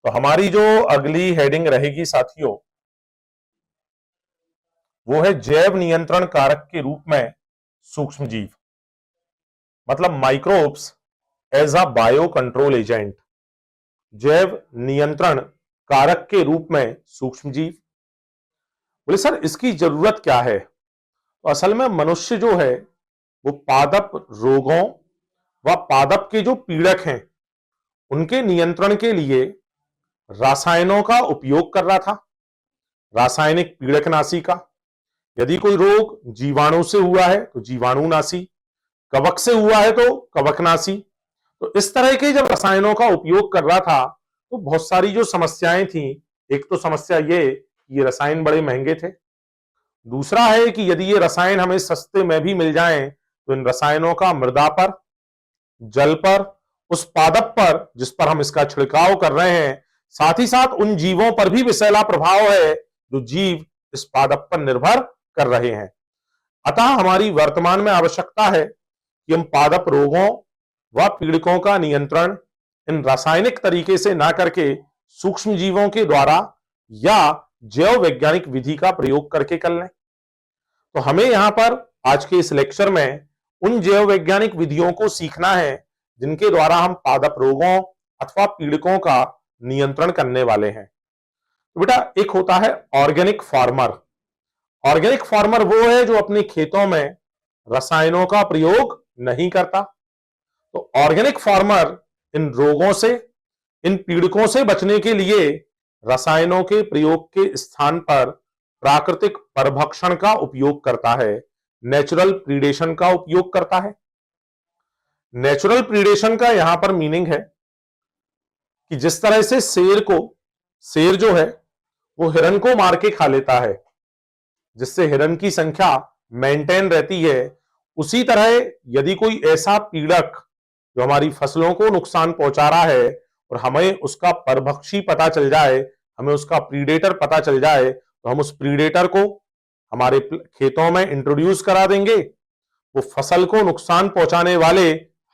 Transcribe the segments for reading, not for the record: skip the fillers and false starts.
तो हमारी जो अगली हेडिंग रहेगी साथियों, वो है जैव नियंत्रण कारक के रूप में सूक्ष्म जीव, मतलब microbes as a bio control agent. जैव नियंत्रण कारक के रूप में सूक्ष्म जीव। बोले सर इसकी जरूरत क्या है? तो असल में मनुष्य जो है वो पादप रोगों व पादप के जो पीड़क हैं उनके नियंत्रण के लिए रसायनों का उपयोग कर रहा था, रासायनिक पीड़कनाशी का। यदि कोई रोग जीवाणु से हुआ है तो जीवाणुनाशी, कवक से हुआ है तो कवकनाशी। तो इस तरह के जब रसायनों का उपयोग कर रहा था तो बहुत सारी जो समस्याएं थी, एक तो समस्या ये रसायन बड़े महंगे थे। दूसरा है कि यदि ये रसायन हमें सस्ते में भी मिल जाएं तो इन रसायनों का मृदा पर, जल पर, उस पादप पर जिस पर हम इसका छिड़काव कर रहे हैं, साथ ही साथ उन जीवों पर भी विषैला प्रभाव है जो जीव इस पादप पर निर्भर कर रहे हैं। अतः हमारी वर्तमान में आवश्यकता है कि हम पादप रोगों व पीड़कों का नियंत्रण इन रासायनिक तरीके से ना करके सूक्ष्म जीवों के द्वारा या जैव वैज्ञानिक विधि का प्रयोग करके कर लें। तो हमें यहां पर आज के इस लेक्चर में उन जैव वैज्ञानिक विधियों को सीखना है जिनके द्वारा हम पादप रोगों अथवा पीड़कों का नियंत्रण करने वाले हैं। तो बेटा एक होता है ऑर्गेनिक फार्मर। ऑर्गेनिक फार्मर वो है जो अपने खेतों में रसायनों का प्रयोग नहीं करता। तो ऑर्गेनिक फार्मर इन रोगों से, इन पीड़कों से बचने के लिए रसायनों के प्रयोग के स्थान पर प्राकृतिक परभक्षण का उपयोग करता है, नेचुरल प्रीडेशन का उपयोग करता है। नेचुरल प्रीडेशन का यहां पर मीनिंग है कि जिस तरह से शेर जो है वो हिरन को मार के खा लेता है, जिससे हिरन की संख्या मेंटेन रहती है, उसी तरह यदि कोई ऐसा पीड़क जो हमारी फसलों को नुकसान पहुंचा रहा है और हमें उसका परभक्षी पता चल जाए, हमें उसका प्रीडेटर पता चल जाए, तो हम उस प्रीडेटर को हमारे खेतों में इंट्रोड्यूस करा देंगे। वो फसल को नुकसान पहुंचाने वाले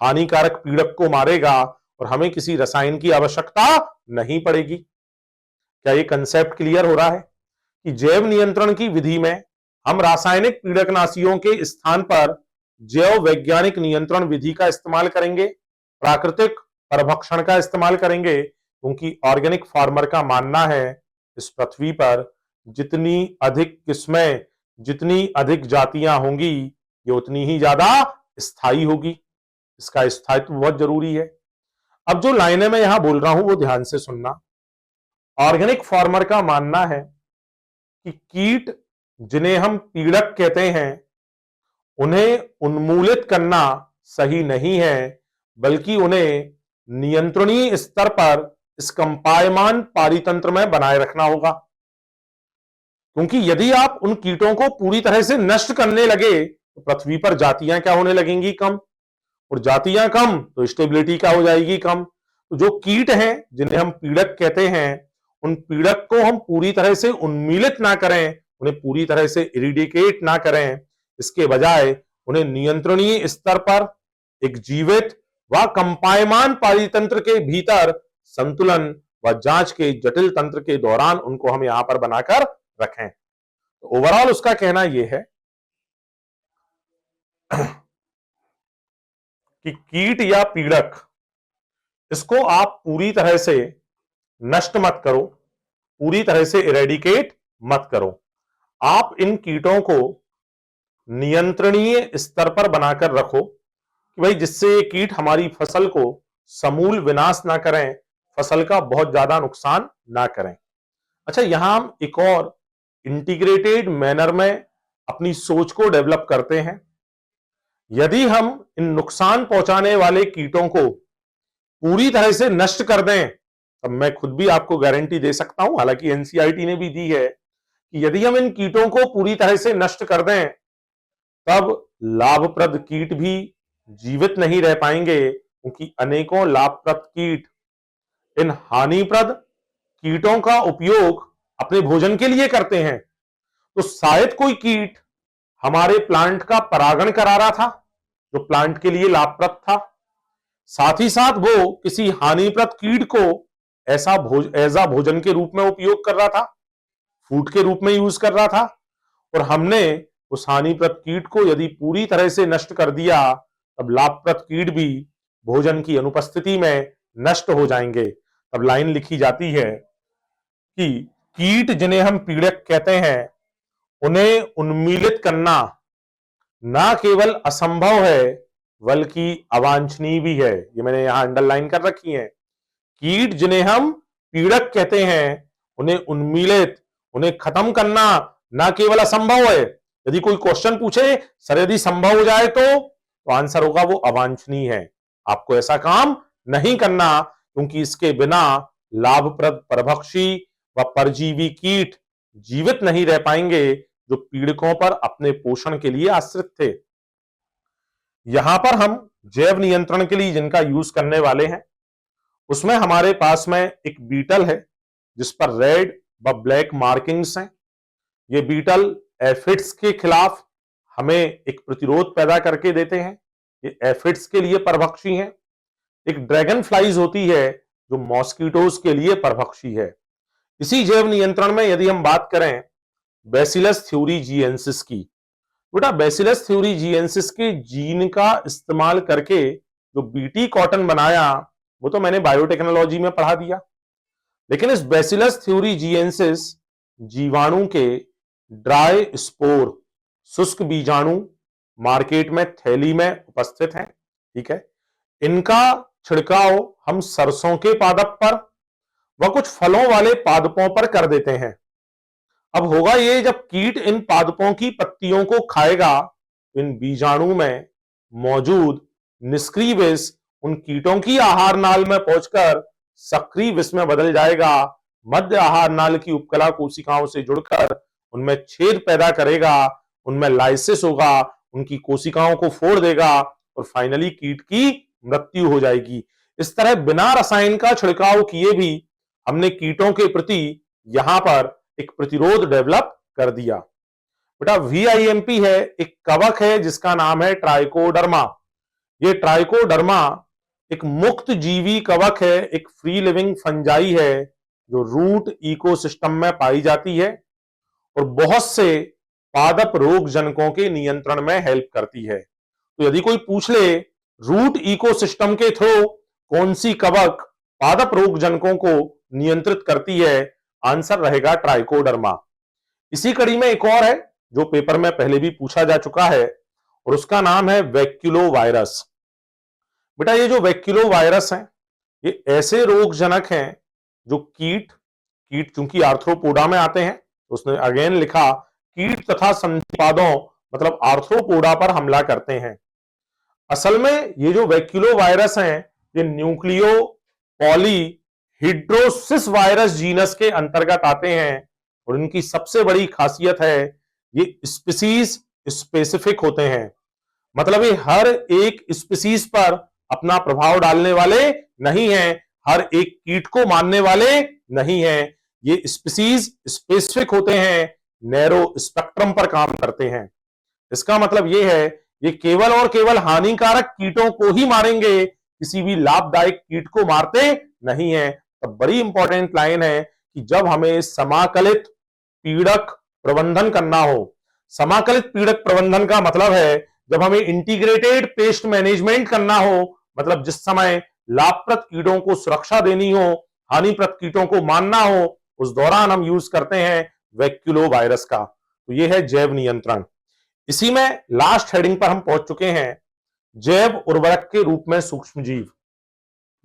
हानिकारक पीड़क को मारेगा और हमें किसी रसायन की आवश्यकता नहीं पड़ेगी। क्या ये कंसेप्ट क्लियर हो रहा है कि जैव नियंत्रण की विधि में हम रासायनिक पीड़कनाशियों के स्थान पर जैव वैज्ञानिक नियंत्रण विधि का इस्तेमाल करेंगे, प्राकृतिक परभक्षण का इस्तेमाल करेंगे, क्योंकि ऑर्गेनिक फार्मर का मानना है इस पृथ्वी पर जितनी अधिक किस्में, जितनी अधिक जातियां होंगी, ये उतनी ही ज्यादा स्थायी होगी। इसका स्थायित्व बहुत जरूरी है। अब जो लाइनें मैं यहां बोल रहा हूं वो ध्यान से सुनना। ऑर्गेनिक फार्मर का मानना है कि कीट जिन्हें हम पीड़क कहते हैं उन्हें उन्मूलित करना सही नहीं है, बल्कि उन्हें नियंत्रणीय स्तर पर इस कंपायमान पारितंत्र में बनाए रखना होगा। क्योंकि यदि आप उन कीटों को पूरी तरह से नष्ट करने लगे तो पृथ्वी पर जातियां क्या होने लगेंगी? कम। और जातियां कम तो स्टेबिलिटी क्या हो जाएगी? कम। तो जो कीट हैं जिन्हें हम पीड़क कहते हैं, उन पीड़क को हम पूरी तरह से उन्मूलित ना करें, उन्हें पूरी तरह से इरिडिकेट ना करें, इसके बजाय उन्हें नियंत्रणीय स्तर पर एक जीवित व कंपायमान पारितंत्र के भीतर संतुलन व जांच के जटिल तंत्र के दौरान उनको हम यहां पर बनाकर रखें। तो ओवरऑल उसका कहना यह है कि कीट या पीड़क इसको आप पूरी तरह से नष्ट मत करो, पूरी तरह से इरेडिकेट मत करो। आप इन कीटों को नियंत्रणीय स्तर पर बनाकर रखो कि भाई जिससे ये कीट हमारी फसल को समूल विनाश ना करें, फसल का बहुत ज्यादा नुकसान ना करें। अच्छा, यहां हम एक और इंटीग्रेटेड मैनर में अपनी सोच को डेवलप करते हैं। यदि हम इन नुकसान पहुंचाने वाले कीटों को पूरी तरह से नष्ट कर दें, तब मैं खुद भी आपको गारंटी दे सकता हूं, हालांकि एनसीईआरटी ने भी दी है कि यदि हम इन कीटों को पूरी तरह से नष्ट कर दें तब लाभप्रद कीट भी जीवित नहीं रह पाएंगे, क्योंकि अनेकों लाभप्रद कीट इन हानिप्रद कीटों का उपयोग अपने भोजन के लिए करते हैं। तो शायद कोई कीट हमारे प्लांट का परागण करा रहा था जो प्लांट के लिए लाभप्रद था, साथ ही साथ वो किसी हानिप्रद कीट को ऐसा भोजन के रूप में उपयोग कर रहा था, फूड के रूप में यूज कर रहा था, और हमने उस हानिप्रद कीट को यदि पूरी तरह से नष्ट कर दिया, तब लाभप्रद कीट भी भोजन की अनुपस्थिति में नष्ट हो जाएंगे। तब लाइन लिखी जाती है कि कीट जिन्हें हम पीड़क कहते हैं, उन्हें उन्मूलित करना ना केवल असंभव है बल्कि अवांछनीय भी है। ये मैंने यहां अंडरलाइन कर रखी है। कीट जिन्हें हम पीड़क कहते हैं, उन्हें उन्मूलित, उन्हें खत्म करना ना केवल असंभव है। यदि कोई क्वेश्चन पूछे सर यदि संभव हो जाए तो आंसर होगा वो अवांछनीय है। आपको ऐसा काम नहीं करना, क्योंकि इसके बिना लाभप्रद परभक्षी व परजीवी कीट जीवित नहीं रह पाएंगे जो पीड़कों पर अपने पोषण के लिए आश्रित थे। यहां पर हम जैव नियंत्रण के लिए जिनका यूज करने वाले हैं, उसमें हमारे पास में एक बीटल है जिस पर रेड व ब्लैक मार्किंग्स हैं। ये बीटल एफिड्स के खिलाफ हमें एक प्रतिरोध पैदा करके देते हैं। ये एफिड्स के लिए परभक्षी हैं। एक ड्रैगन फ्लाइज होती है जो मॉस्किटोज के लिए परभक्षी है। इसी जैव नियंत्रण में यदि हम बात करें बैसिलस थ्यूरीजिएंसिस की, बेटा बैसिलस थ्यूरीजिएंसिस के जीन का इस्तेमाल करके जो बीटी कॉटन बनाया वो तो मैंने बायोटेक्नोलॉजी में पढ़ा दिया, लेकिन इस बैसिलस थ्यूरीजिएंसिस जीवाणु के ड्राई स्पोर, शुष्क बीजाणु मार्केट में थैली में उपस्थित हैं। ठीक है, इनका छिड़काव हम सरसों के पादप पर व कुछ फलों वाले पादपों पर कर देते हैं। अब होगा ये, जब कीट इन पादपों की पत्तियों को खाएगा, इन बीजाणु में मौजूद निष्क्रिय विष उन कीटों की आहार नाल में पहुंचकर सक्रिय विष में बदल जाएगा। मध्य आहार नाल की उपकला कोशिकाओं से जुड़कर उनमें छेद पैदा करेगा, उनमें लाइसिस होगा, उनकी कोशिकाओं को फोड़ देगा और फाइनली कीट की मृत्यु हो जाएगी। इस तरह बिना रसायन का छिड़काव किए भी हमने कीटों के प्रति यहां पर एक प्रतिरोध डेवलप कर दिया। बेटा VIMP है, एक कवक है जिसका नाम है ट्राइकोडर्मा। ये ट्राइकोडर्मा एक मुक्त जीवी कवक है, एक फ्री लिविंग फंजाई है जो रूट इकोसिस्टम में पाई जाती है और बहुत से पादप रोग जनकों के नियंत्रण में हेल्प करती है। तो यदि कोई पूछ ले रूट इकोसिस्टम के थ्रू कौन सी कवक पादप रोग जनकों को नियंत्रित करती है, आंसर रहेगा ट्राइकोडर्मा। इसी कड़ी में एक और है जो पेपर में पहले भी पूछा जा चुका है और उसका नाम है वैक्यूलो वायरस। बेटा ये जो वैक्यूलो वायरस है, ये ऐसे रोग जनक हैं जो कीट चूंकि आर्थ्रोपोडा में आते हैं, उसने अगेन लिखा कीट तथा संधिपादों मतलब आर्थ्रोपोडा पर हमला करते हैं। असल में ये जो वैक्यूलो वायरस हैं, ये न्यूक्लियो पॉलीहिड्रोसिस वायरस जीनस के अंतर्गत आते हैं और इनकी सबसे बड़ी खासियत है ये स्पीसीज स्पेसिफिक होते हैं। मतलब ये हर एक स्पीसीज पर अपना प्रभाव डालने वाले नहीं हैं, हर एक कीट को मारने वाले नहीं हैं। ये स्पीसीज स्पेसिफिक होते हैं, नैरो स्पेक्ट्रम पर काम करते हैं। इसका मतलब ये है ये केवल और केवल हानिकारक कीटों को ही मारेंगे, किसी भी लाभदायक कीट को मारते नहीं है। तो बड़ी इंपॉर्टेंट लाइन है कि जब हमें समाकलित पीड़क प्रबंधन करना हो, समाकलित पीड़क प्रबंधन का मतलब है जब हमें इंटीग्रेटेड पेस्ट मैनेजमेंट करना हो, मतलब जिस समय लाभप्रद कीटों को सुरक्षा देनी हो, हानिप्रद कीटों को मारना हो, उस दौरान हम यूज करते हैं वैक्यूलो वायरस का। तो यह है जैव नियंत्रण। इसी में लास्ट हेडिंग पर हम पहुंच चुके हैं, जैव उर्वरक के रूप में सूक्ष्म जीव।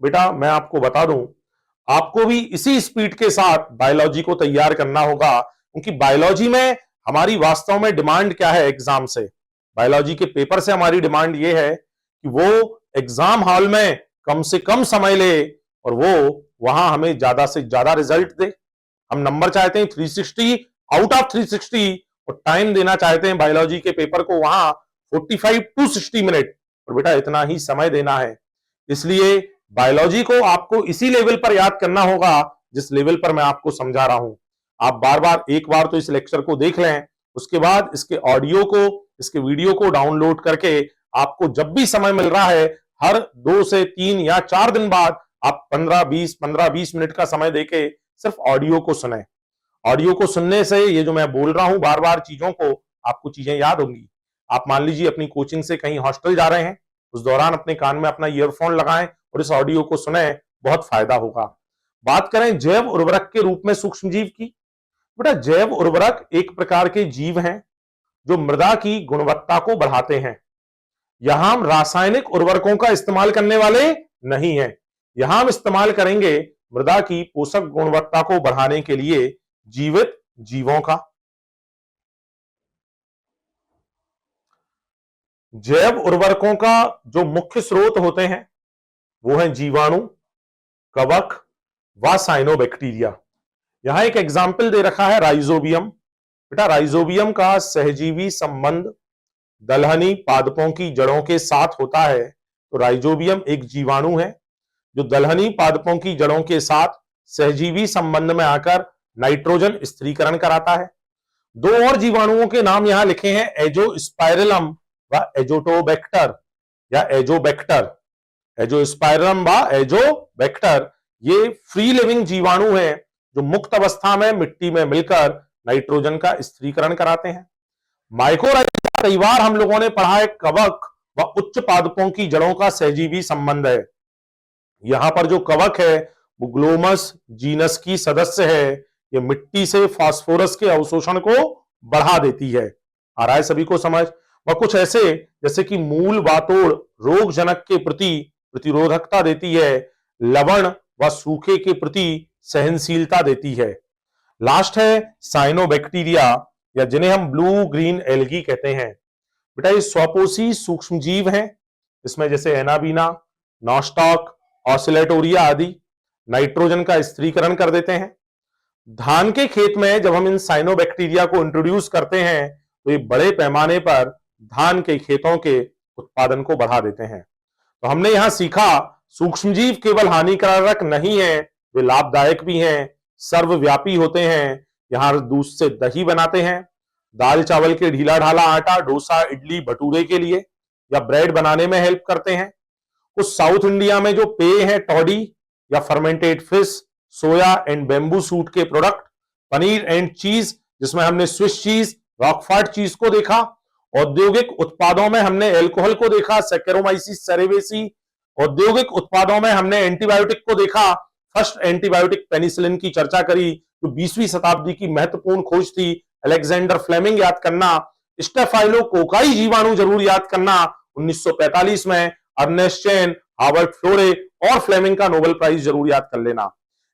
बेटा मैं आपको बता दूं, आपको भी इसी स्पीड के साथ बायोलॉजी को तैयार करना होगा, क्योंकि बायोलॉजी में हमारी वास्तव में डिमांड क्या है एग्जाम से, बायोलॉजी के पेपर से हमारी डिमांड यह है कि वो एग्जाम हॉल में कम से कम समय ले और वो वहां हमें ज्यादा से ज्यादा रिजल्ट दे। हम नंबर चाहते हैं 360 आउट ऑफ 360 और टाइम देना चाहते हैं बायोलॉजी के पेपर को वहां 45 to 60 मिनट, और बेटा इतना ही समय देना है। इसलिए बायोलॉजी को आपको इसी लेवल पर याद करना होगा जिस लेवल पर मैं आपको समझा रहा हूं। आप बार बार एक बार तो इस लेक्चर को देख लें, उसके बाद इसके ऑडियो को, इसके वीडियो को डाउनलोड करके आपको जब भी समय मिल रहा है, हर 2 से 3 या 4 दिन बाद आप 15-20 मिनट का समय देके सिर्फ ऑडियो को सुने। ऑडियो को सुनने से ये जो मैं बोल रहा हूं बार बार चीजों को, आपको चीजें याद होंगी। आप मान लीजिए अपनी कोचिंग से कहीं हॉस्टल जा रहे हैं, उस दौरान अपने कान में अपना ईयरफोन लगाएं और इस ऑडियो को सुने, बहुत फायदा होगा। बात करें जैव उर्वरक के रूप में सूक्ष्म जीव की, बेटा जैव उर्वरक एक प्रकार के जीव हैं जो मृदा की गुणवत्ता को बढ़ाते हैं। यहां हम रासायनिक उर्वरकों का इस्तेमाल करने वाले नहीं हैं। यहां हम इस्तेमाल करेंगे मृदा की पोषक गुणवत्ता को बढ़ाने के लिए जीवित जीवों का। जैव उर्वरकों का जो मुख्य स्रोत होते हैं वो है जीवाणु, कवक व साइनोबैक्टीरिया। यहां एक एग्जाम्पल दे रखा है राइजोबियम। बेटा राइजोबियम का सहजीवी संबंध दलहनी पादपों की जड़ों के साथ होता है। तो राइजोबियम एक जीवाणु है जो दलहनी पादपों की जड़ों के साथ सहजीवी संबंध में आकर नाइट्रोजन स्थिरीकरण कराता है। दो और जीवाणुओं के नाम यहां लिखे हैं, एजोस्पाइरलम व एजोटोबैक्टर या एजोबैक्टर। एजोस्पाइरलम व एजोबैक्टर ये फ्री लिविंग जीवाणु हैं जो मुक्त अवस्था में मिट्टी में मिलकर नाइट्रोजन का स्थिरीकरण कराते हैं। माइकोराइजा कई बार हम लोगों ने पढ़ा है, कवक व उच्च पादपों की जड़ों का सहजीवी संबंध है। यहां पर जो कवक है वो ग्लोमस जीनस की सदस्य है। ये मिट्टी से फास्फोरस के अवशोषण को बढ़ा देती है। आ रहा है सभी को समझ? वह कुछ ऐसे जैसे कि मूल वातोड़ रोग जनक के प्रति प्रतिरोधकता देती है, लवण व सूखे के प्रति सहनशीलता देती है। लास्ट है साइनोबैक्टीरिया या जिन्हें हम ब्लू ग्रीन एल्गी कहते हैं। बेटा ये स्वपोषी सूक्ष्म जीव हैं। इसमें जैसे एनाबीना, नॉस्टॉक, ऑसिलेटोरिया आदि नाइट्रोजन का स्थिरीकरण कर देते हैं। धान के खेत में जब हम इन साइनोबैक्टीरिया को इंट्रोड्यूस करते हैं तो ये बड़े पैमाने पर धान के खेतों के उत्पादन को बढ़ा देते हैं। तो हमने यहां सीखा सूक्ष्मजीव केवल हानिकारक नहीं है, वे लाभदायक भी हैं, सर्वव्यापी होते हैं। यहां दूध से दही बनाते हैं, दाल चावल के ढीला ढाला आटा डोसा इडली भटूरे के लिए या ब्रेड बनाने में हेल्प करते हैं। कुछ साउथ इंडिया में जो पेय है टॉडी या fermented fish, soya and bamboo suit के प्रोडक्ट, पनीर एंड चीज जिसमें हमने स्विस चीज, रॉकफोर्ट चीज को देखा। औद्योगिक उत्पादों में हमने अल्कोहल को देखा, सैकेरोमाइसिस सेरेवेसी। औद्योगिक उत्पादों में हमने एंटीबायोटिक को देखा, फर्स्ट एंटीबायोटिक पेनिसिलिन की चर्चा करी जो 20वीं शताब्दी की महत्वपूर्ण खोज थी, अलेक्जेंडर फ्लेमिंग याद करना। स्टेफाइलोकोकाई जीवाणु जरूर याद करना, 1945 में अर्नेस्ट चेन, हार्वर्ड फ्लोरे और फ्लेमिंग का नोबेल प्राइज जरूर याद कर लेना।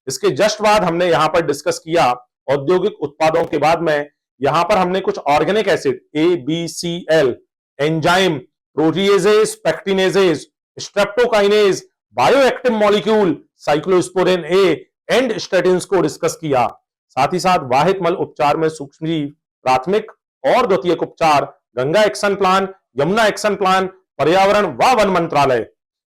इसके जस्ट बाद हमने यहां पर डिस्कस किया औद्योगिक उत्पादों के बाद में यहां पर हमने कुछ organic acid ABCL, enzyme, proteases, pectinases, streptokinase, bioactive molecule, cyclosporin A and statins को डिस्कस किया। साथ ही साथ वाहित मल उपचार में सूक्ष्मजीव प्राथमिक और द्वितीयक उपचार, Ganga action plan, Yamuna action plan, पर्यावरण व वन मंत्रालय।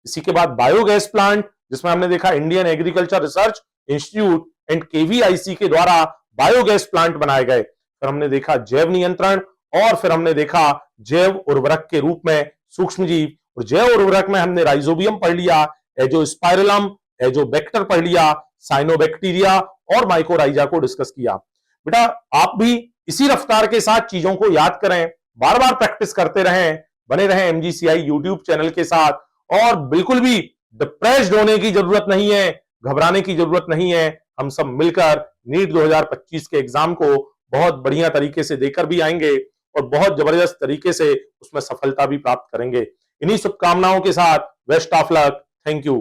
इसी के बाद बायोगैस प्लांट जिसमें हमने देखा Indian agriculture research institute and KVIC के द्वारा बायोगैस प्लांट बनाए गए। फिर हमने देखा जैव नियंत्रण और फिर हमने देखा जैव उर्वरक के रूप में सूक्ष्मजीव। और जैव उर्वरक में हमने राइजोबियम पढ़ लिया, एजोस्पाइरलम, एजोबैक्टर पढ़ लिया, साइनोबैक्टीरिया और माइकोराइजा को डिस्कस किया। बेटा आप भी इसी रफ्तार के साथ चीजों को याद करें, बार बार प्रैक्टिस करते रहें, बने रहें MGCI यूट्यूब चैनल के साथ। और बिल्कुल भी डिप्रेस्ड होने की जरूरत नहीं है, घबराने की जरूरत नहीं है। हम सब मिलकर नीट 2025 के एग्जाम को बहुत बढ़िया तरीके से देकर भी आएंगे और बहुत जबरदस्त तरीके से उसमें सफलता भी प्राप्त करेंगे। इन्हीं शुभकामनाओं के साथ best of luck. Thank you.